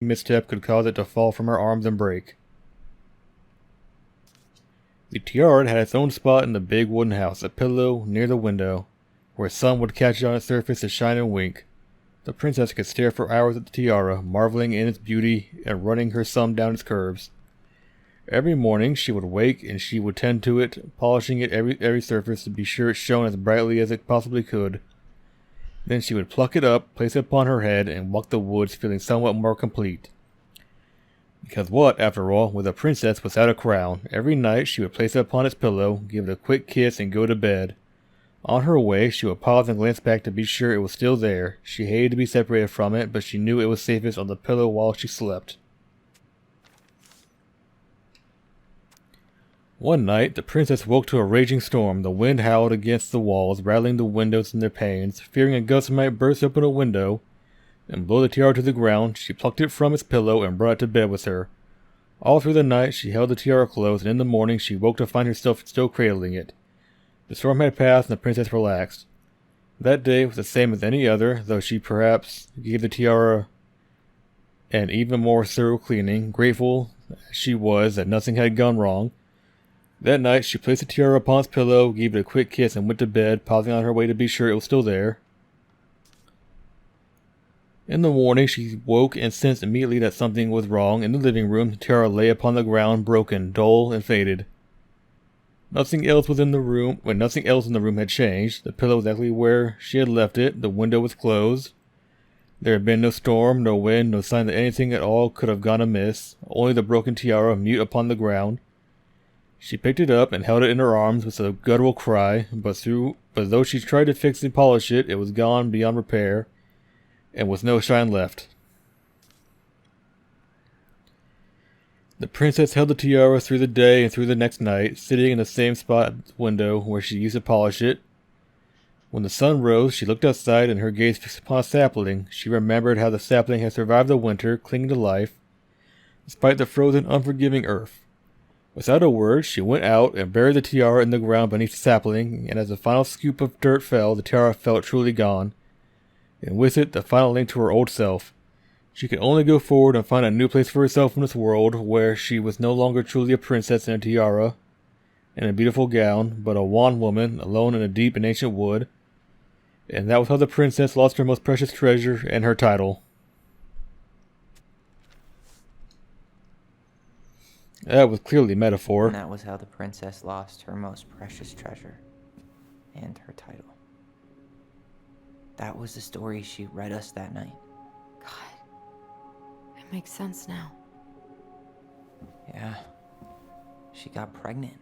misstep could cause it to fall from her arms and break. The tiara had its own spot in the big wooden house, a pillow near the window, where sun would catch it on its surface to shine and wink. The princess could stare for hours at the tiara, marveling in its beauty and running her thumb down its curves. Every morning she would wake and she would tend to it, polishing it every surface to be sure it shone as brightly as it possibly could. Then she would pluck it up, place it upon her head, and walk the woods feeling somewhat more complete. Because what, after all, was a princess without a crown? Every night she would place it upon its pillow, give it a quick kiss, and go to bed. On her way, she would pause and glance back to be sure it was still there. She hated to be separated from it, but she knew it was safest on the pillow while she slept. One night, the princess woke to a raging storm. The wind howled against the walls, rattling the windows in their panes. Fearing a gust might burst open a window and blow the tiara to the ground, she plucked it from its pillow and brought it to bed with her. All through the night, she held the tiara close, and in the morning she woke to find herself still cradling it. The storm had passed, and the princess relaxed. That day was the same as any other, though she perhaps gave the tiara an even more thorough cleaning, grateful as she was that nothing had gone wrong. That night, she placed the tiara upon its pillow, gave it a quick kiss, and went to bed, pausing on her way to be sure it was still there. In the morning, she woke and sensed immediately that something was wrong. In the living room, the tiara lay upon the ground, broken, dull, and faded. Nothing else in the room had changed. The pillow was exactly where she had left it. The window was closed. There had been no storm, no wind, no sign that anything at all could have gone amiss. Only the broken tiara, mute upon the ground. She picked it up and held it in her arms with a guttural cry, but though she tried to fix and polish it, it was gone beyond repair, and with no shine left. The princess held the tiara through the day and through the next night, sitting in the same spot at the window where she used to polish it. When the sun rose, she looked outside and her gaze fixed upon a sapling. She remembered how the sapling had survived the winter, clinging to life, despite the frozen, unforgiving earth. Without a word, she went out and buried the tiara in the ground beneath the sapling, and as the final scoop of dirt fell, the tiara felt truly gone, and with it the final link to her old self. She could only go forward and find a new place for herself in this world, where she was no longer truly a princess in a tiara and a beautiful gown, but a wan woman, alone in a deep and ancient wood. And that was how the princess lost her most precious treasure and her title. That was clearly metaphor. And that was how the princess lost her most precious treasure and her title. That was the story she read us that night. God, it makes sense now. Yeah, she got pregnant.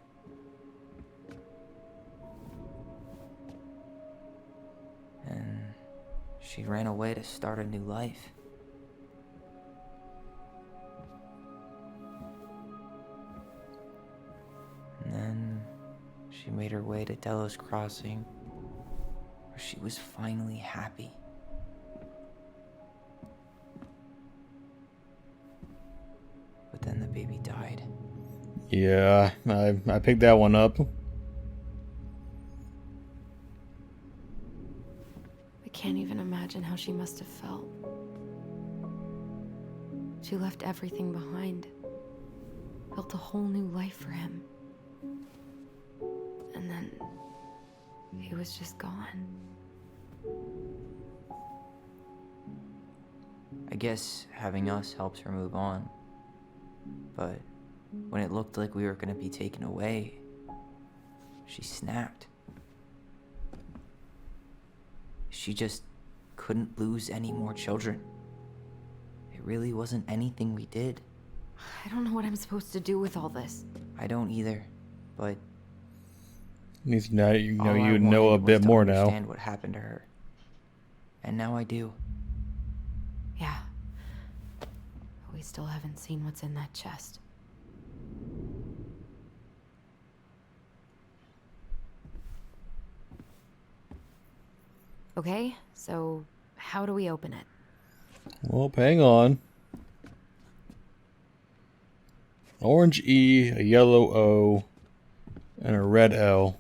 And she ran away to start a new life. And then she made her way to Delos Crossing, where she was finally happy. But then the baby died. Yeah, I picked that one up. I can't even imagine how she must have felt. She left everything behind, built a whole new life for him. And then he was just gone. I guess having us helped her move on. But when it looked like we were going to be taken away, she snapped. She just couldn't lose any more children. It really wasn't anything we did. I don't know what I'm supposed to do with all this. I don't either, but At least now you know all I you know a wanted was bit to more now. understand what happened to her. And now I do. Yeah. But we still haven't seen what's in that chest. Okay, so how do we open it? Well, hang on. Orange E, a yellow O, and a red L.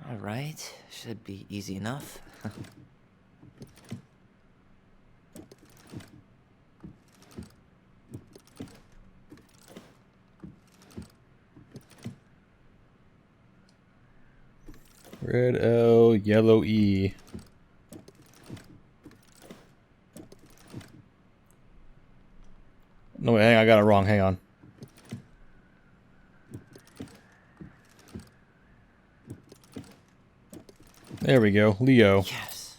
All right, should be easy enough. Red L, yellow E. No, wait, hang on, I got it wrong. Hang on. There we go. Leo. Yes.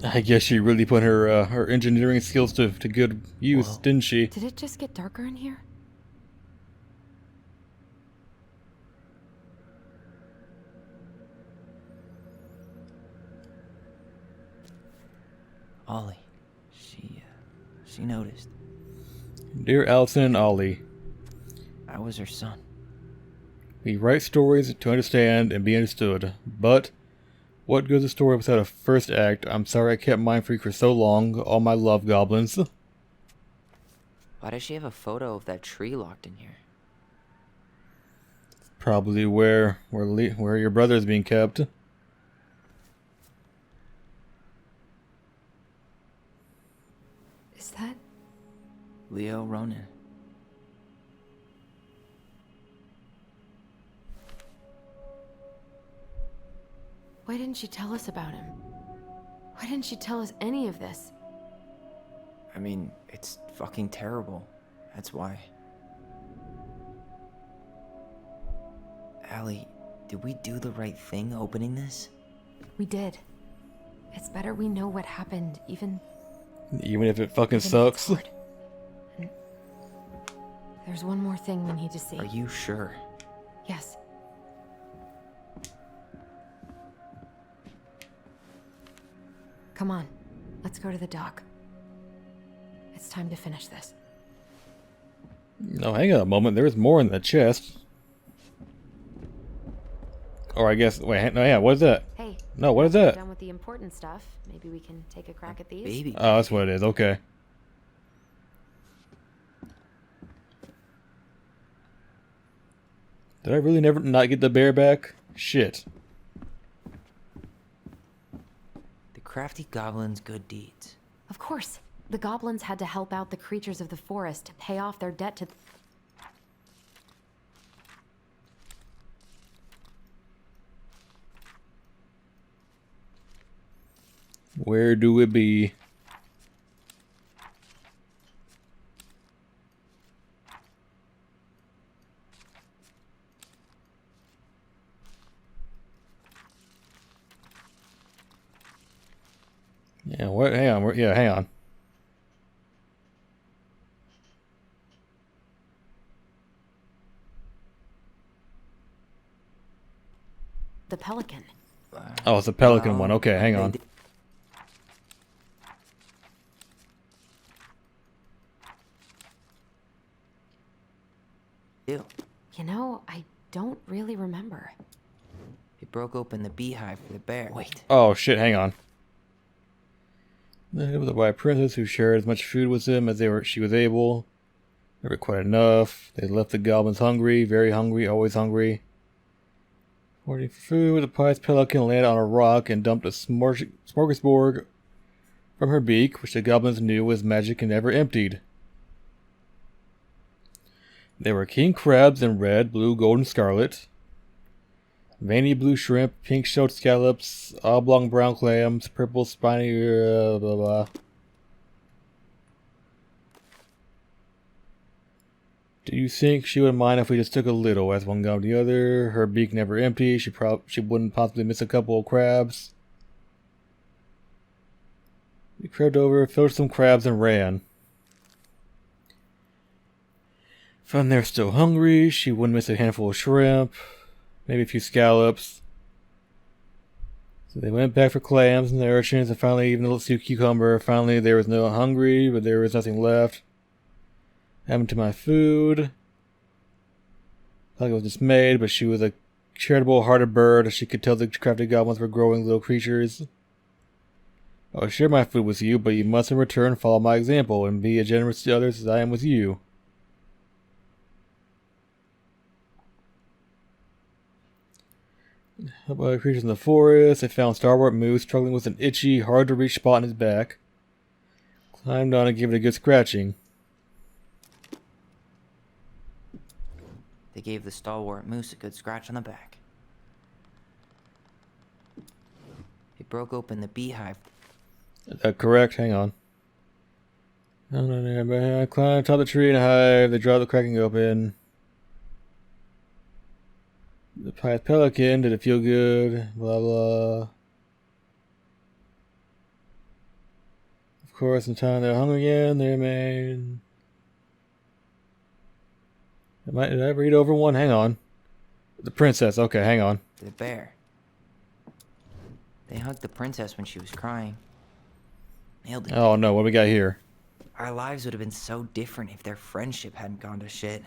I guess she really put her her engineering skills to good use, Whoa. didn't she? Did it just get darker in here? Ollie. She noticed. Dear Allison and Ollie, I was her son. we write stories to understand and be understood, but what good is a story without a first act? I'm sorry I kept Mind Freak for so long. All my love, goblins. Why does she have a photo of that tree locked in here? Probably where your brother is being kept. Is that? Leo Ronan. Why didn't she tell us about him? Why didn't she tell us any of this? I mean, it's fucking terrible. That's why. Allie, did we do the right thing opening this? We did. It's better we know what happened, even Even if it fucking if it's sucks. hard. And there's one more thing we need to see. Are you sure? Yes. Come on, let's go to the dock. It's time to finish this. No, hang on a moment. There was more in the chest. Or I guess, wait, no, yeah, what is that? Hey. No, what is we're that? done with the important stuff. Maybe we can take a crack at these. Baby. Oh, that's what it is. Okay. Did I really never not get the bear back? Shit. The crafty goblin's good deeds. Of course. The goblins had to help out the creatures of the forest to pay off their debt to... Where do we be? Yeah, what? Hang on. Yeah, hang on. the pelican. Oh, it's the pelican one. Well, Okay, hang they on. did- Ew. You know, I don't really remember. They broke open the beehive for the bear. Wait. Oh shit, hang on. It was a white princess who shared as much food with them as she was able. Never quite enough. They left the goblins hungry, very hungry, always hungry. Hoarding for food, the pious pelican landed on a rock and dumped a smorgasbord from her beak, which the goblins knew was magic and never emptied. There were king crabs in red, blue, gold, and scarlet. Veiny blue shrimp, pink shelled scallops, oblong brown clams, purple spiny blah blah. Do you think she would mind if we just took a little? As one got the other, her beak never empty. She wouldn't possibly miss a couple of crabs. We crept over, filled some crabs, and ran. Found they're still hungry. She wouldn't miss a handful of shrimp. Maybe a few scallops. So they went back for clams and the urchins, and finally even a sea cucumber. Finally, there was no hungry, but there was nothing left. Happened to my food. Like I was dismayed, but she was a charitable-hearted bird. She could tell the crafty goblins were growing little creatures. I'll share my food with you, but you must in return follow my example and be as generous to others as I am with you. About creatures in the forest. They found Starwort Moose struggling with an itchy, hard to reach spot in his back. Climbed on and gave it a good scratching. They gave the stalwart moose a good scratch on the back. They broke open the beehive. Correct, hang on. I climbed atop the tree in a hive. They dropped the cracking open. The pious pelican, did it feel good? Blah blah. Of course, in time they're hung again. They remain. Did I read over one? Hang on. The princess. Okay, hang on. The bear. They hugged the princess when she was crying. Nailed it. Oh no, what we got here? Our lives would have been so different if their friendship hadn't gone to shit.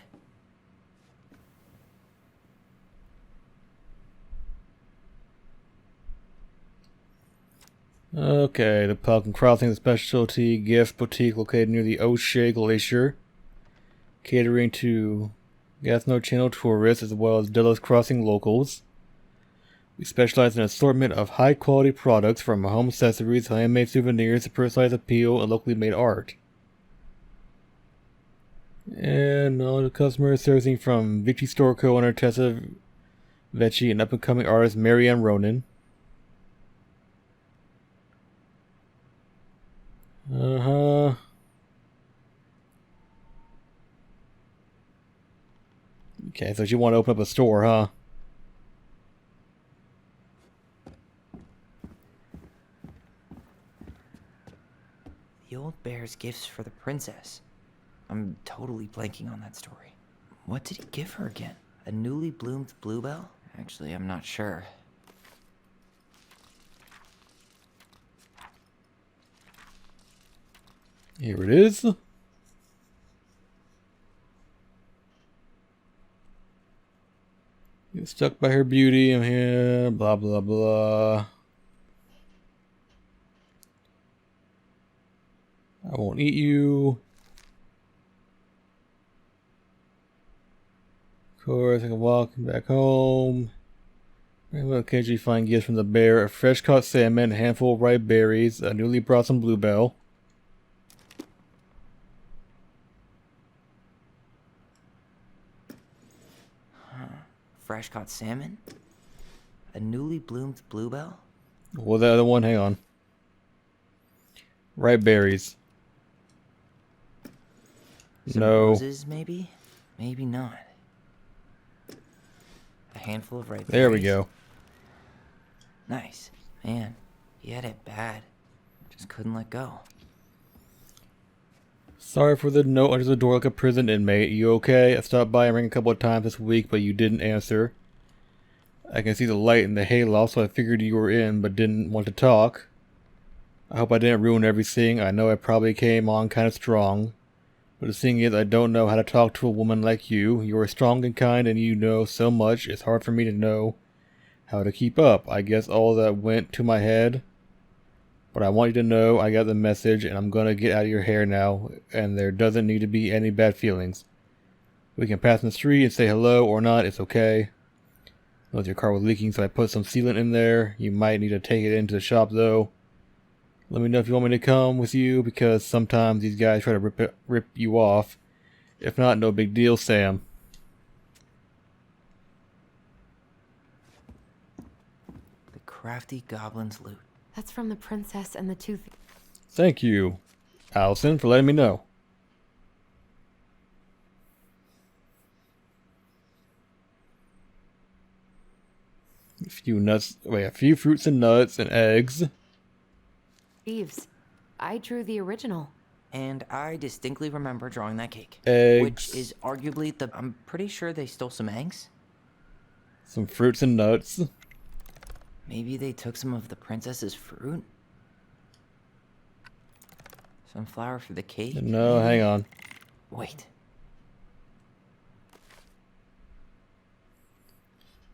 Okay, the Pelican Crossing is a specialty gift boutique located near the O'Shea Glacier, catering to Gasno Channel tourists as well as Delos Crossing locals. We specialize in an assortment of high-quality products from home accessories, handmade souvenirs, to personalized appeal, and locally made art. And all the customers servicing from Vichy Store co-owner Tessa Vecchi and up-and-coming artist Marianne Ronan. Uh-huh. Okay, so you want to open up a store, huh? The old bear's gifts for the princess. I'm totally blanking on that story. What did he give her again? A newly bloomed bluebell? Actually, I'm not sure. Here it is. Get stuck by her beauty. I'm here. Blah, blah, blah. I won't eat you. Of course, I can walk back home. Will occasionally find gifts from the bear: a fresh caught salmon, a handful of ripe berries, a newly blossomed bluebell. Fresh caught salmon? A newly bloomed bluebell? Well, the other one, hang on. Ripe berries. Some No. roses, maybe? Maybe not. A handful of ripe There we berries? go. Nice. Man, he had it bad. Just couldn't let go. Sorry for the note under the door like a prison inmate. You okay? I stopped by and rang a couple of times this week, but you didn't answer. I can see the light in the hayloft, so I figured you were in, but didn't want to talk. I hope I didn't ruin everything. I know I probably came on kind of strong. But the thing is, I don't know how to talk to a woman like you. You are strong and kind, and you know so much. It's hard for me to know how to keep up. I guess all that went to my head. But I want you to know I got the message, and I'm gonna get out of your hair now, and there doesn't need to be any bad feelings. We can pass in the street and say hello or not, it's okay. Notice your car was leaking, so I put some sealant in there. You might need to take it into the shop, though. Let me know if you want me to come with you, because sometimes these guys try to rip you off. If not, no big deal, Sam. The crafty goblin's loot. That's from the princess and the two. Thank you, Allison, for letting me know. A few fruits and nuts and eggs. Thieves. I drew the original. And I distinctly remember drawing that cake. Eggs. Which is arguably I'm pretty sure they stole some eggs. Some fruits and nuts. Maybe they took some of the princess's fruit? Some flour for the cake? No, maybe? hang on. Wait.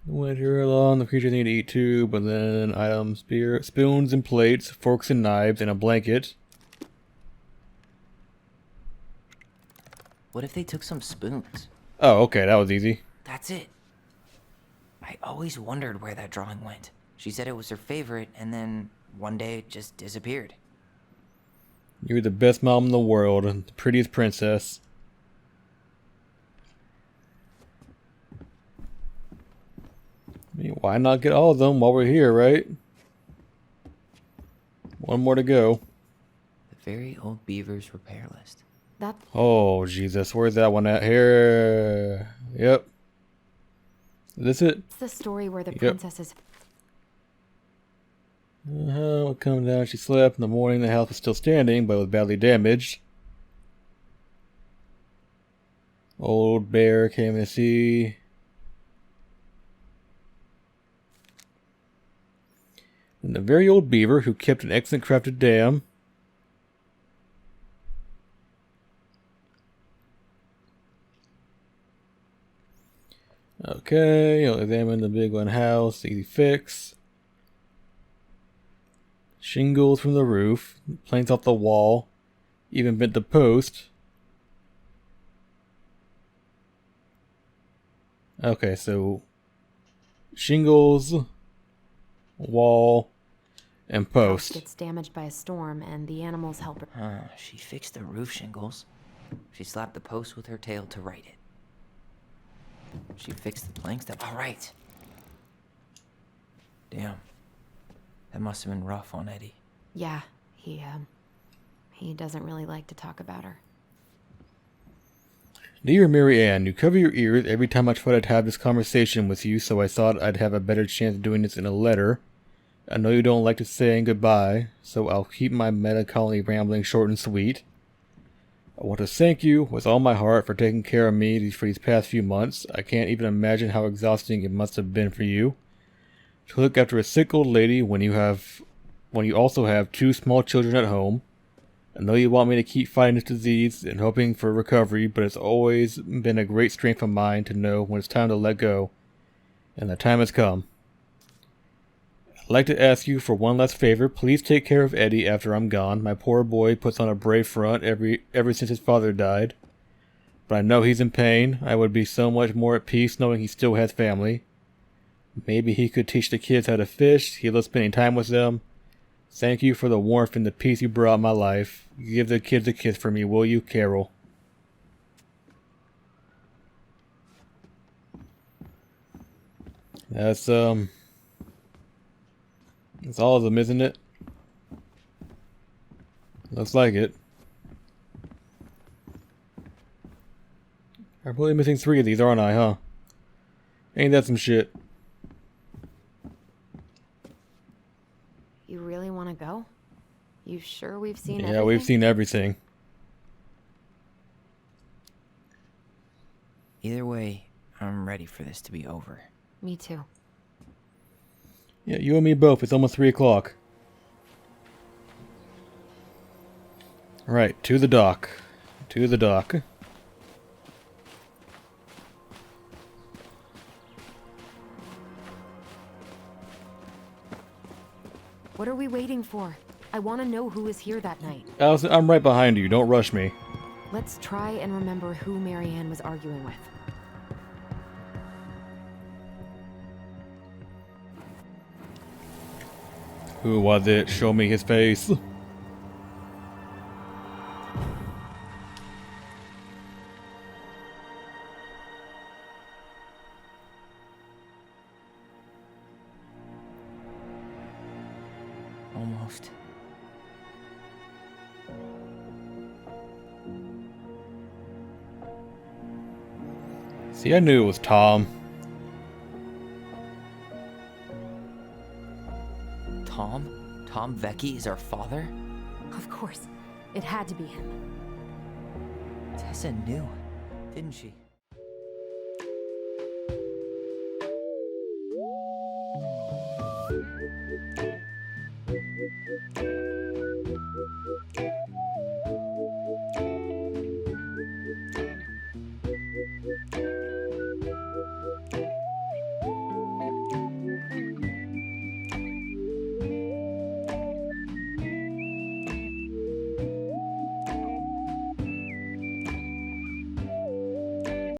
Went here along, the creatures need to eat too, but then items, beer, spoons and plates, forks and knives, and a blanket. What if they took some spoons? Oh, okay, that was easy. That's it. I always wondered where that drawing went. She said it was her favorite, and then one day it just disappeared. You're the best mom in the world, and the prettiest princess. I mean, why not get all of them while we're here, right? One more to go. The very old beaver's repair list. That Oh, Jesus. Where's that one at? Here. Yep. Is this it? It's the story where the Yep. princess is. We'll come down. She slept. In the morning, the house was still standing, but was badly damaged. Old bear came to see. And the very old beaver who kept an excellent crafted dam. Okay, you'll examine the big one house. Easy fix. Shingles from the roof. Planks off the wall. Even bent the post. Okay, so shingles, wall, and House post. gets damaged by a storm, and the animals help her. She fixed the roof shingles. She slapped the post with her tail to right it. She fixed the planks that. All right. Damn. That must have been rough on Eddie. Yeah, he doesn't really like to talk about her. Dear Mary Ann, you cover your ears every time I try to have this conversation with you, so I thought I'd have a better chance of doing this in a letter. I know you don't like to saying goodbye, so I'll keep my melancholy rambling short and sweet. I want to thank you with all my heart for taking care of me for these past few months. I can't even imagine how exhausting it must have been for you to look after a sick old lady when you also have 2 small children at home. I know you want me to keep fighting this disease and hoping for recovery, but it's always been a great strength of mine to know when it's time to let go, and the time has come. I'd like to ask you for one last favor. Please take care of Eddie after I'm gone. My poor boy puts on a brave front ever since his father died, but I know he's in pain. I would be so much more at peace knowing he still has family. Maybe he could teach the kids how to fish. He loves spending time with them. Thank you for the warmth and the peace you brought in my life. Give the kids a kiss for me, will you, Carol? That's all of them, isn't it? Looks like it. I'm really missing 3 of these, aren't I, huh? Ain't that some shit? You really want to go? You sure we've seen Yeah, everything? we've seen everything. Either way, I'm ready for this to be over. Me too. Yeah, you and me both. It's almost 3 o'clock. Right, to the dock. To the dock. What are we waiting for? I want to know who was here that night. Allison, I'm right behind you. Don't rush me. Let's try and remember who Marianne was arguing with. Who was it? Show me his face. Almost. See, I knew it was Tom. Tom? Tom Vecchi is our father? Of course. It had to be him. Tessa knew, didn't she?